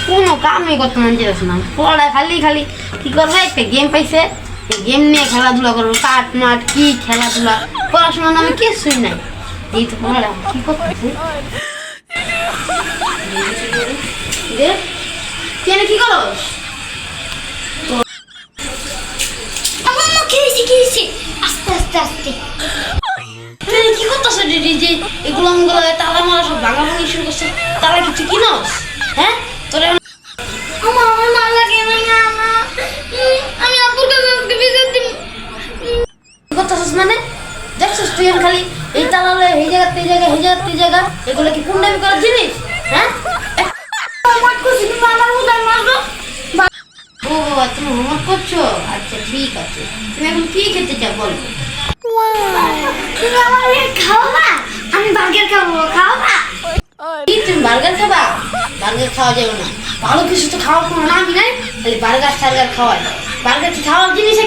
কোনো কামই করতে মন চাইছে না, পড়া খালি খালি কি করবে, একটা গেম পাইছে, এই গেম নিয়ে খেলাধুলা করবো, কাঠ মাঠ কি খেলাধুলা, পড়াশোনার নামে কিছুই নাই। এই তো পড়া কি করতেছে, কি করো আস্তে আস্তে আস্তে কি করতেছো দিদি? যে এগুলো তালা মারা সব ভাঙা ভাঙি শুরু করছে, তারা কিছু কিনস? হ্যাঁ তোরা আমার আমার মা লাগে না আমি আপুর কাছে আজকে বিচার দিব। করতেছিস মানে দেখছিস তুই খালি এই তালা লয়ে এই জায়গা এই জায়গা এই জায়গা এই জায়গা, এগুলো কি কুন্ডামি করার জিনিস? হ্যাঁ আমার খুশি তুমি আমার উদার মারো। ও তুমি হোমওয়ার্ক করছো? আচ্ছা ঠিক আছে, তুমি এখন কি খেতে চাও বলো? তুমি আমার খাওয়াবা, আমি বার্গার খাবো, খাওয়াবা? কি তুমি বার্গার খাবা? বার্গার খাওয়া যাবে না, ভালো কিছু তো খাওয়ার কোনো নামই নাই, খালি বার্গার টার্গার খাওয়ায়। বার্গার কি খাওয়ার জিনিস?